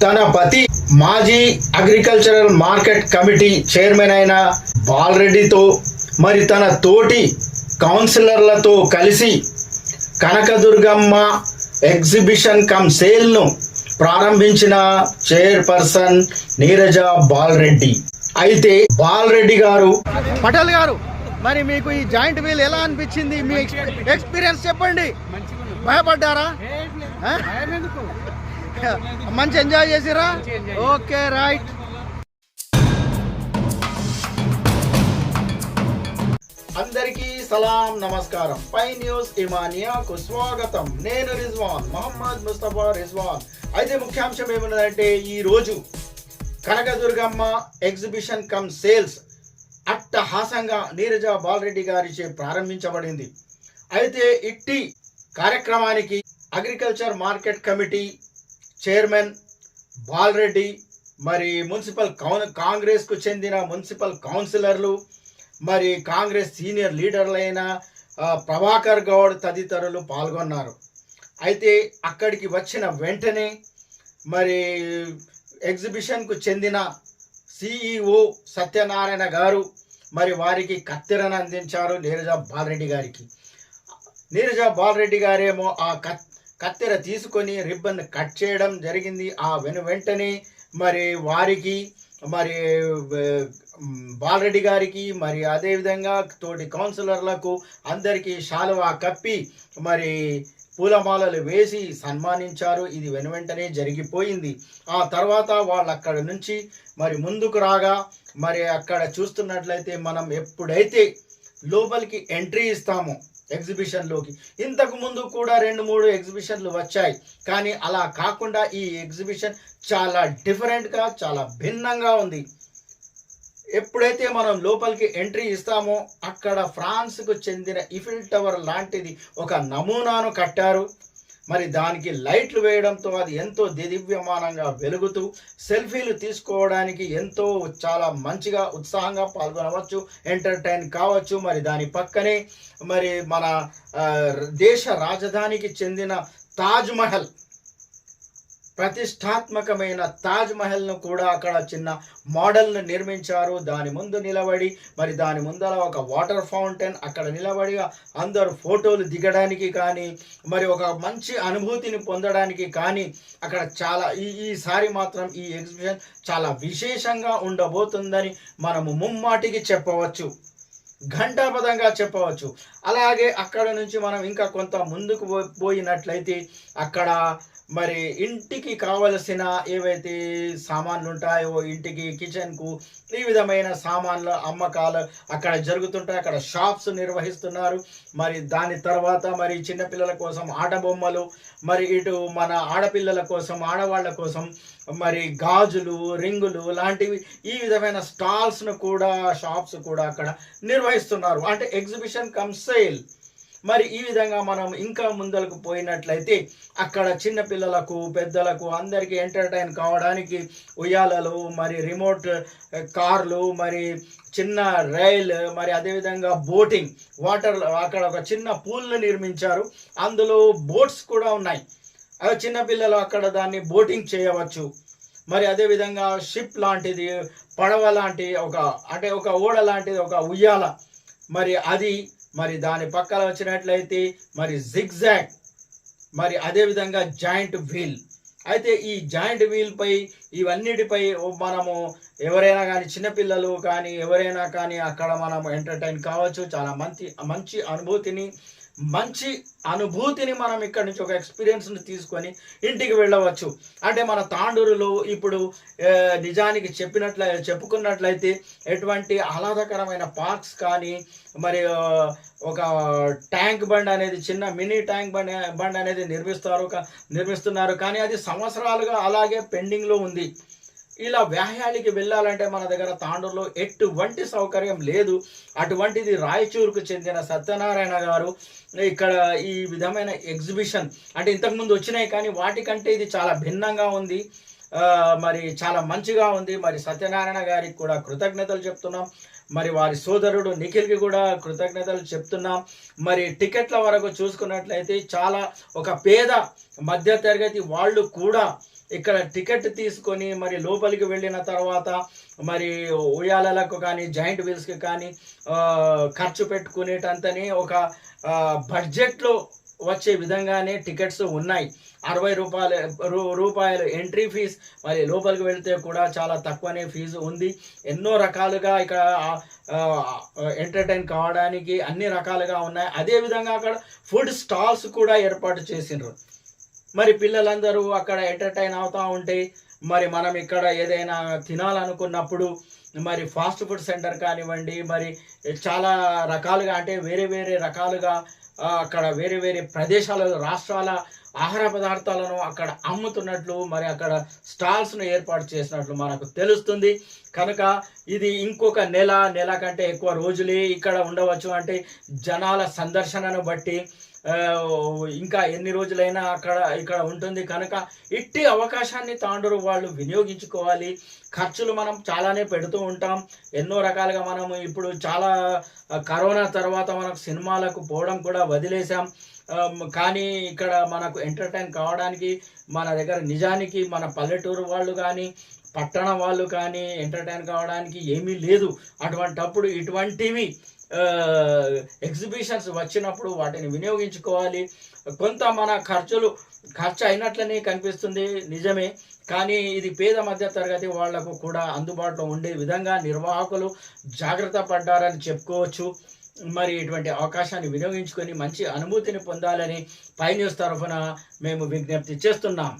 తన పతి మాజీ అగ్రికల్చరల్ మార్కెట్ కమిటీ చైర్మన్ అయిన బాలరెడ్డితో మరి తన తోటి కౌన్సిలర్లతో కలిసి కనకదుర్గమ్మ ఎగ్జిబిషన్ కమ్ సేల్ను ప్రారంభించిన చైర్పర్సన్ నీరజ బాలరెడ్డి. అయితే బాలరెడ్డి గారు, పటేల్ గారు, మరి మీకు ఈ జాయింట్ వీల్ ఎలా అనిపించింది? మీ ఎక్స్పీరియన్స్ చెప్పండి. భయపడ్డారా? మంచి ఎంజాయ్ చేసిరా? Okay, right. అందరికీ సలాం, నమస్కారం. పై న్యూస్ ఇమానియాకు స్వాగతం. నేను రిజ్వాన్, మొహమ్మద్ ముస్తఫా రిజ్వాన్. అయితే ముఖ్యాంశం ఏమన్నదంటే, ఈ రోజు కనకదుర్గమ్మ ఎగ్జిబిషన్ కమ్ సేల్స్ అట్టహాసంగా నీరజ బాలరెడ్డి గారిచే ప్రారంభించబడింది. అయితే ఇట్టి కార్యక్రమానికి agriculture market committee chairman Bala Reddy, మరి మున్సిపల్ కాంగ్రెస్కు చెందిన మున్సిపల్ కౌన్సిలర్లు, మరి కాంగ్రెస్ సీనియర్ లీడర్లైన ప్రభాకర్ గౌడ్ తదితరులు పాల్గొన్నారు. అయితే అక్కడికి వచ్చిన వెంటనే మరి ఎగ్జిబిషన్కు చెందిన సిఈఓ సత్యనారాయణ గారు మరి వారికి కత్తెరను అందించారు నీరజ బాలరెడ్డి గారికి. నీరజ బాలరెడ్డి గారేమో ఆ కత్తెర తీసుకొని రిబ్బన్ కట్ చేయడం జరిగింది. ఆ వెంటనే మరి వారికి, మరి బాలరెడ్డి గారికి, మరి అదేవిధంగా తోటి కౌన్సిలర్లకు అందరికీ శాలువా కప్పి మరి పూలమాలలు వేసి సన్మానించారు. ఇది వెంటనే జరిగిపోయింది. ఆ తర్వాత వాళ్ళు అక్కడి నుంచి మరి ముందుకు రాగా, మరి అక్కడ చూస్తున్నట్లయితే మనం ఎప్పుడైతే లోపలికి ఎంట్రీ ఇస్తామో ఎగ్జిబిషన్లోకి, ఇంతకు ముందు కూడా 2-3 ఎగ్జిబిషన్లు వచ్చాయి, కానీ అలా కాకుండా ఈ ఎగ్జిబిషన్ చాలా డిఫరెంట్గా, చాలా భిన్నంగా ఉంది. ఎప్పుడైతే మనం లోపలికి ఎంట్రీ ఇస్తామో అక్కడ ఫ్రాన్స్కు చెందిన ఈఫిల్ టవర్ లాంటిది ఒక నమూనాను కట్టారు. మరి దానికి లైట్లు వేయడంతో అది ఎంతో దివ్యమానంగా వెలుగుతూ సెల్ఫీలు తీసుకోవడానికి ఎంతో చాలా మంచిగా ఉత్సాహంగా పాల్గొనవచ్చు, ఎంటర్టైన్ కావచ్చు. మరి దాని పక్కనే మరి మన దేశ రాజధానికి చెందిన తాజ్ మహల్, ప్రతిష్టాత్మకమైన తాజ్ మహల్ను కూడా అక్కడ చిన్న మోడల్ను నిర్మించారు. దాని ముందు నిలబడి, మరి దాని ముందర ఒక వాటర్ ఫౌంటైన్, అక్కడ నిలబడి అందరూ ఫోటోలు దిగడానికి కానీ, మరి ఒక మంచి అనుభూతిని పొందడానికి కానీ అక్కడ చాలా ఈసారి మాత్రం ఈ ఎగ్జిబిషన్ చాలా విశేషంగా ఉండబోతుందని మనము ముమ్మాటికి చెప్పవచ్చు, ఘంటాపథంగా చెప్పవచ్చు. అలాగే అక్కడ నుంచి మనం ఇంకా కొంత ముందుకు పోయినట్లయితే అక్కడ మరి ఇంటికి కావలసిన ఏవైతే సామాన్లు ఉంటాయో, ఇంటికి కిచెన్కు ఈ విధమైన సామాన్ల అమ్మకాలు అక్కడ జరుగుతుంటాయి. అక్కడ షాప్స్ నిర్వహిస్తున్నారు. మరి దాని తర్వాత మరి చిన్నపిల్లల కోసం ఆట బొమ్మలు, మరి ఇటు మన ఆడపిల్లల కోసం, ఆడవాళ్ళ కోసం మరి గాజులు, రింగులు లాంటివి ఈ విధమైన స్టాల్స్ను కూడా, షాప్స్ కూడా అక్కడ నిర్వహిస్తున్నారు. అంటే ఎగ్జిబిషన్ కమ్ సేల్. మరి ఈ విధంగా మనం ఇంకా ముందరకు పోయినట్లయితే అక్కడ చిన్నపిల్లలకు, పెద్దలకు అందరికీ ఎంటర్టైన్ కావడానికి ఉయ్యాలలు, మరి రిమోట్ కార్లు, మరి చిన్న రైల్, మరి అదేవిధంగా బోటింగ్, వాటర్, అక్కడ ఒక చిన్న పూల్ను నిర్మించారు. అందులో బోట్స్ కూడా ఉన్నాయి. అవి చిన్నపిల్లలు అక్కడ దాన్ని బోటింగ్ చేయవచ్చు. మరి అదేవిధంగా షిప్ లాంటిది, పడవ లాంటి ఒక ఓడ లాంటిది ఒక ఉయ్యాల, మరి అది, మరి దాని పక్కన వచ్చినట్లయితే మరి జిగ్జాగ్, మరి అదేవిధంగా జాయింట్ వీల్. అయితే ఈ జాయింట్ వీల్ పై ఇవన్నిటిపై మనము ఎవరైనా కానీ, చిన్నపిల్లలు కానీ ఎవరైనా కానీ అక్కడ మనం ఎంటర్టైన్ కావచ్చు. చాలా మంచి అనుభూతిని మనం ఇక్కడ నుంచి ఒక ఎక్స్పీరియన్స్ని తీసుకొని ఇంటికి వెళ్ళవచ్చు. అంటే మన తాండూరులో ఇప్పుడు నిజానికి చెప్పుకున్నట్లయితే ఎటువంటి ఆహ్లాదకరమైన పార్క్స్ కానీ, మరి ఒక ట్యాంక్ బండ్ అనేది, చిన్న మినీ ట్యాంక్ బండ్ అనేది నిర్మిస్తున్నారు. కానీ అది సంవత్సరాలుగా అలాగే పెండింగ్లో ఉంది. ఇలా వ్యాయాలికి వెళ్ళాలంటే మన దగ్గర తాండూరులో ఎటువంటి సౌకర్యం లేదు. అటువంటిది రాయచూరుకు చెందిన సత్యనారాయణ గారు ఇక్కడ ఈ విధమైన ఎగ్జిబిషన్, అంటే ఇంతకుముందు వచ్చినాయి కానీ వాటికంటే ఇది చాలా భిన్నంగా ఉంది. మరి చాలా మంచిగా ఉంది. మరి సత్యనారాయణ గారికి కూడా కృతజ్ఞతలు చెప్తున్నాం. మరి వారి సోదరుడు నిఖిల్కి కూడా కృతజ్ఞతలు చెప్తున్నాం. మరి టికెట్ల వరకు చూసుకున్నట్లయితే చాలా ఒక పేద మధ్యతరగతి వాళ్ళు కూడా ఇక్కడ టికెట్ తీసుకొని మరి లోపలికి వెళ్ళిన తర్వాత మరి ఉయ్యాలలకు కానీ జాయింట్ వీల్స్కి కానీ ఖర్చు పెట్టుకునేటంతని ఒక బడ్జెట్లో వచ్చే విధంగానే టికెట్స్ ఉన్నాయి. 60 రూపాయలు ఎంట్రీ ఫీజ్, మరి లోపలికి వెళ్తే కూడా చాలా తక్కువనే ఫీజు ఉంది. ఎన్నో రకాలుగా ఇక్కడ ఎంటర్టైన్ కావడానికి అన్ని రకాలుగా ఉన్నాయి. అదేవిధంగా అక్కడ ఫుడ్ స్టాల్స్ కూడా ఏర్పాటు చేసిండ్రు. మరి పిల్లలందరూ అక్కడ ఎంటర్టైన్ అవుతూ ఉంటే మరి మనం ఇక్కడ ఏదైనా తినాలనుకున్నప్పుడు మరి ఫాస్ట్ ఫుడ్ సెంటర్ కానివ్వండి, మరి చాలా రకాలుగా అంటే వేరే వేరే రకాలుగా అక్కడ వేరే వేరే ప్రదేశాల రాష్ట్రాల ఆహార పదార్థాలను అక్కడ అమ్ముతున్నట్లు మరి అక్కడ స్టాల్స్ను ఏర్పాటు చేసినట్లు మనకు తెలుస్తుంది. కనుక ఇది ఇంకొక నెల కంటే ఎక్కువ రోజులే ఇక్కడ ఉండవచ్చు. అంటే జనాల సందర్శనను బట్టి ఇంకా ఎన్ని రోజులైనా ఇక్కడ ఉంటుంది. కనుక ఇట్టి అవకాశాన్ని తాండూరు వాళ్ళు వినియోగించుకోవాలి. ఖర్చులు మనం చాలానే పెడుతూ ఉంటాం, ఎన్నో రకాలుగా మనము ఇప్పుడు చాలా కరోనా తర్వాత మనకు సినిమాలకు పోవడం కూడా వదిలేసాం. కానీ ఇక్కడ మనకు ఎంటర్టైన్ కావడానికి మన దగ్గర నిజానికి మన పల్లెటూరు వాళ్ళు కానీ పట్టణ వాళ్ళు కానీ ఎంటర్టైన్ కావడానికి ఏమీ లేదు. అటువంటప్పుడు ఇటువంటివి ఎగ్జిబిషన్స్ వచ్చినప్పుడు వాటిని వినియోగించుకోవాలి. కొంత మన ఖర్చు అయినట్లనే కనిపిస్తుంది, నిజమే. కానీ ఇది పేద మధ్య తరగతి వాళ్లకు కూడా అందుబాటులో ఉండే విధంగా నిర్వాహకులు జాగ్రత్త పడ్డారని చెప్పుకోవచ్చు. మరి ఇటువంటి అవకాశాన్ని వినియోగించుకొని మంచి అనుభూతిని పొందాలని పై న్యూస్ తరఫున మేము విజ్ఞప్తి చేస్తున్నాం.